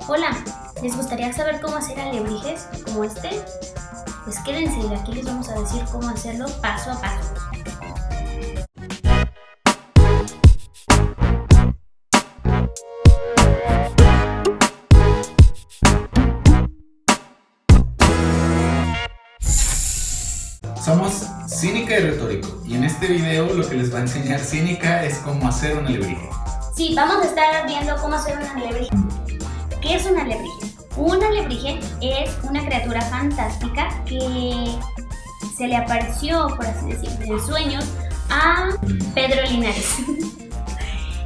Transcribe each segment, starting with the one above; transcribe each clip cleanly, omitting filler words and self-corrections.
Hola, ¿les gustaría saber cómo hacer alebrijes como este? Pues quédense y aquí les vamos a decir cómo hacerlo paso a paso. Somos Cínica y Retórico, y en este video lo que les va a enseñar Cínica es cómo hacer un alebrije. Sí, vamos a estar viendo cómo hacer un alebrije. ¿Qué es un alebrije? Un alebrije es una criatura fantástica que se le apareció, por así decirlo, en sueños a Pedro Linares.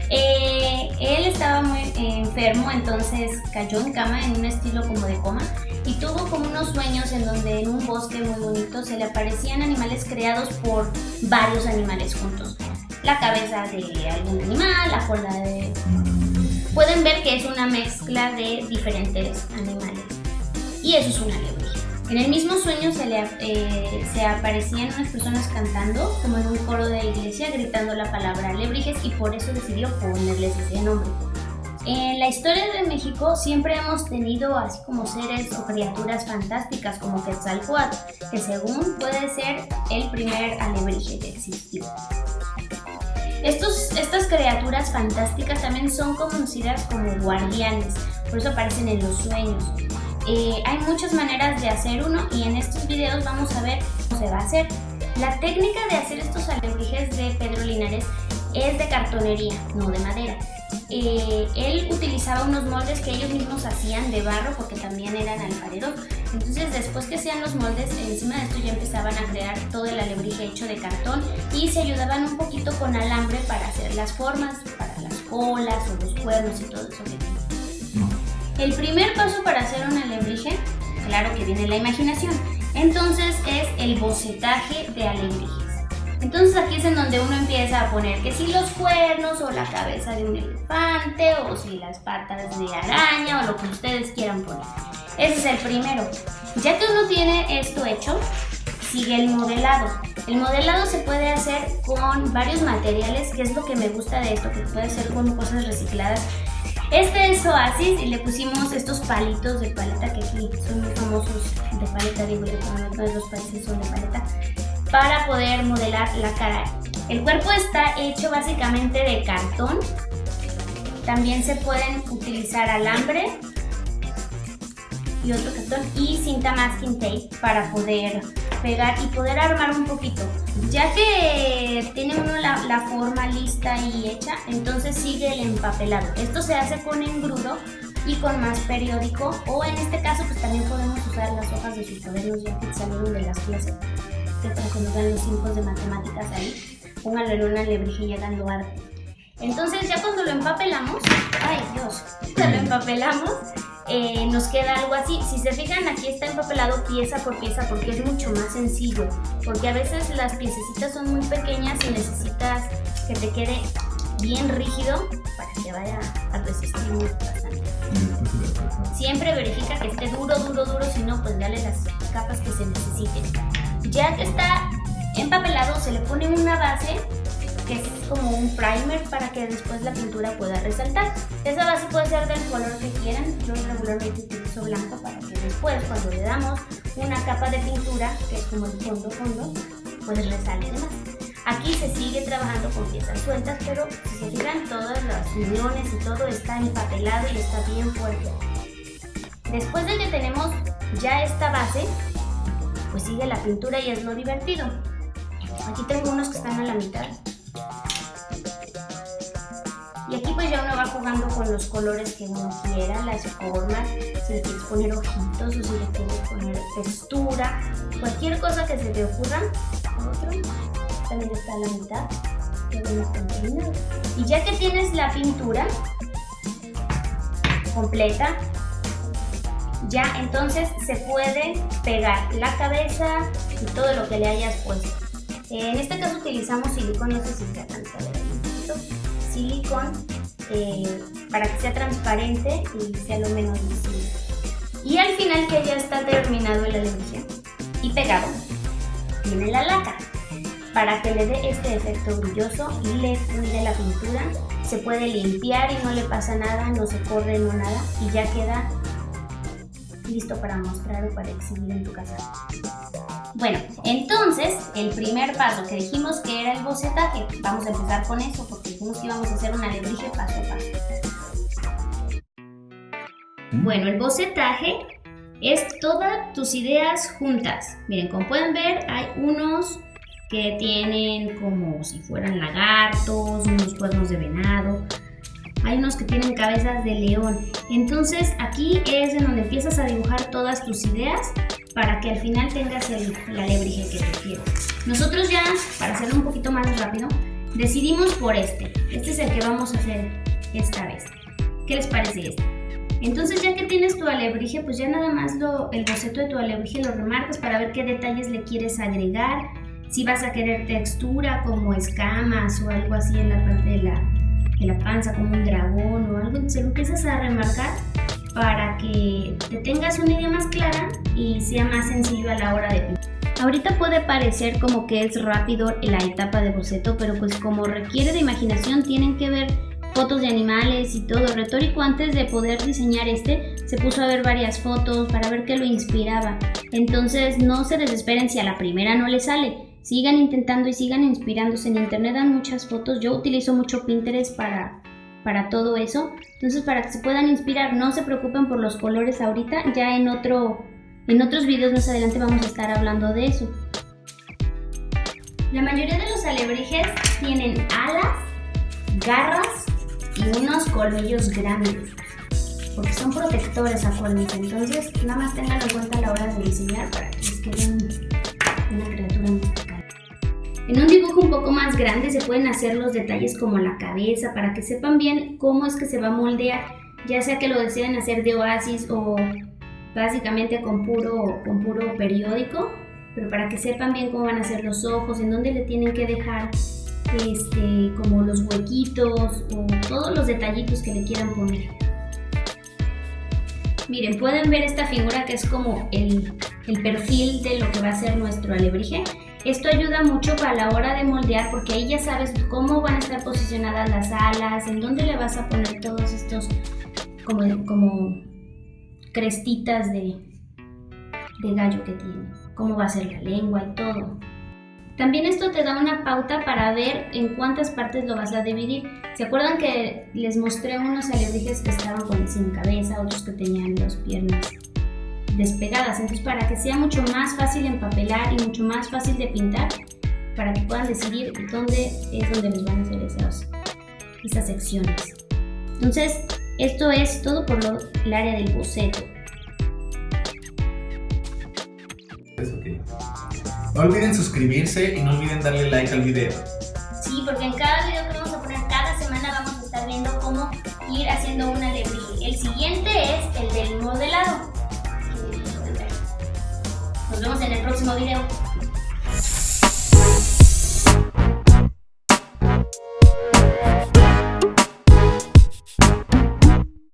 Él estaba muy enfermo, entonces cayó en cama en un estilo como de coma y tuvo como unos sueños en donde en un bosque muy bonito se le aparecían animales creados por varios animales juntos. La cabeza de algún animal, la cola de... Pueden ver que es una mezcla de diferentes animales y eso es un alebrije. En el mismo sueño se aparecían unas personas cantando como en un coro de iglesia gritando la palabra alebrijes y por eso decidió ponerles ese nombre. En la historia de México siempre hemos tenido así como seres o criaturas fantásticas como Quetzalcóatl, que según puede ser el primer alebrije que existió. Estas criaturas fantásticas también son conocidas como guardianes, por eso aparecen en los sueños. Hay muchas maneras de hacer uno y en estos videos vamos a ver cómo se va a hacer. La técnica de hacer estos alebrijes de Pedro Linares es de cartonería, no de madera. Él utilizaba unos moldes que ellos mismos hacían de barro porque también eran alfareros. Entonces después que hacían los moldes, encima de esto ya empezaban a crear todo el alebrije hecho de cartón y se ayudaban un poquito con alambre para hacer las formas, para las colas o los cuernos y todo eso. El primer paso para hacer un alebrije, claro que viene la imaginación, entonces es el bocetaje de alebrijes. Entonces aquí es en donde uno empieza a poner que si los cuernos o la cabeza de un elefante o si las patas de araña o lo que ustedes quieran poner. Ese es el primero. Ya que uno tiene esto hecho, sigue el modelado. El modelado se puede hacer con varios materiales, que es lo que me gusta de esto, que puede ser con cosas recicladas. Este es Oasis y le pusimos estos palitos de paleta que aquí son muy famosos de paleta, digo yo, como todos los países son de paleta, para poder modelar la cara. El cuerpo está hecho básicamente de cartón. También se pueden utilizar alambre y otro cartón y cinta masking tape para poder pegar y poder armar un poquito. Ya que tiene uno la forma lista y hecha, entonces sigue el empapelado. Esto se hace con engrudo y con más periódico, o en este caso pues también podemos usar las hojas de sus cuadernos ya que salieron de las clases, que para que nos dan los símbolos de matemáticas ahí, pónganlo en un alebrije y háganlo arte. Entonces ya cuando lo empapelamos, ¡ay Dios! Cuando lo empapelamos, nos queda algo así. Si se fijan, aquí está empapelado pieza por pieza porque es mucho más sencillo, porque a veces las piececitas son muy pequeñas y necesitas que te quede bien rígido para que vaya a resistir bastante. Siempre verifica que esté duro, si no pues dale las capas que se necesiten. Ya que está empapelado se le pone una base que es como un primer para que después la pintura pueda resaltar. Esa base puede ser del color que quieran. Yo regularmente utilizo blanco para que después cuando le damos una capa de pintura, que es como el fondo, pues resalte más. Aquí se sigue trabajando con piezas sueltas, pero si se fijan todas las uniones y todo está empapelado y está bien fuerte. Después de que tenemos ya esta base, pues sigue la pintura y es lo divertido. Aquí tengo unos que están a la mitad. Y aquí pues ya uno va jugando con los colores que uno quiera, las formas, si le quieres poner ojitos o si le quieres poner textura, cualquier cosa que se te ocurra. Otro también está a la mitad, ya vemos terminado. Y ya que tienes la pintura completa, ya entonces se puede pegar la cabeza y todo lo que le hayas puesto. En este caso utilizamos silicón, no sé si se alcanza a ver un poquito. Silicón para que sea transparente y sea lo menos visible. Y al final que ya está terminado el alebrije y pegado, viene la laca para que le dé este efecto brilloso y le cuide la pintura se puede limpiar y no le pasa nada, no se corre, no nada, y ya queda listo para mostrar o para exhibir en tu casa. Bueno, entonces el primer paso que dijimos que era el bocetaje, vamos a empezar con eso porque dijimos que íbamos a hacer un alebrije paso a paso. Bueno, el bocetaje es todas tus ideas juntas. Miren, como pueden ver, hay unos que tienen como si fueran lagartos, unos cuernos de venado, hay unos que tienen cabezas de león. Entonces aquí es en donde empiezas a dibujar todas tus ideas para que al final tengas el alebrije que te quieres. Nosotros ya, para hacerlo un poquito más rápido, decidimos por este. Este es el que vamos a hacer esta vez. ¿Qué les parece este? Entonces ya que tienes tu alebrije, pues ya nada más el boceto de tu alebrije lo remarcas para ver qué detalles le quieres agregar. Si vas a querer textura como escamas o algo así en la parte de la panza, como un dragón o algo, entonces lo empiezas a remarcar para que te tengas una idea más clara y sea más sencillo a la hora de pintar. Ahorita puede parecer como que es rápido la etapa de boceto, pero pues como requiere de imaginación, tienen que ver fotos de animales y todo. Retórico, antes de poder diseñar se puso a ver varias fotos para ver qué lo inspiraba. Entonces no se desesperen si a la primera no le sale. Sigan intentando y sigan inspirándose. En internet dan muchas fotos. Yo utilizo mucho Pinterest para todo eso. Entonces, para que se puedan inspirar, no se preocupen por los colores ahorita. Ya en otros videos más adelante vamos a estar hablando de eso. La mayoría de los alebrijes tienen alas, garras y unos colmillos grandes, porque son protectores, acuérdense. Entonces, nada más tenganlo en cuenta a la hora de diseñar para que les quede una criatura musical. En un dibujo un poco más grande se pueden hacer los detalles como la cabeza para que sepan bien cómo es que se va a moldear, ya sea que lo deseen hacer de oasis o básicamente con puro periódico, pero para que sepan bien cómo van a ser los ojos, en dónde le tienen que dejar como los huequitos o todos los detallitos que le quieran poner. Miren, pueden ver esta figura que es como el perfil de lo que va a ser nuestro alebrije. Esto ayuda mucho para la hora de moldear porque ahí ya sabes cómo van a estar posicionadas las alas, en dónde le vas a poner todos estos como crestitas de gallo que tiene, cómo va a ser la lengua y todo. También esto te da una pauta para ver en cuántas partes lo vas a dividir. ¿Se acuerdan que les mostré unos alebrijes que estaban sin cabeza, otros que tenían las piernas despegadas? Entonces, para que sea mucho más fácil empapelar y mucho más fácil de pintar, para que puedan decidir dónde es donde les van a hacer esas secciones. Entonces, esto es todo por el área del boceto. No olviden suscribirse y no olviden darle like al video. Sí, porque en cada video que vamos a poner cada semana vamos a estar viendo cómo ir haciendo un alebrije. El siguiente es el del modelado. Nos vemos en el próximo video.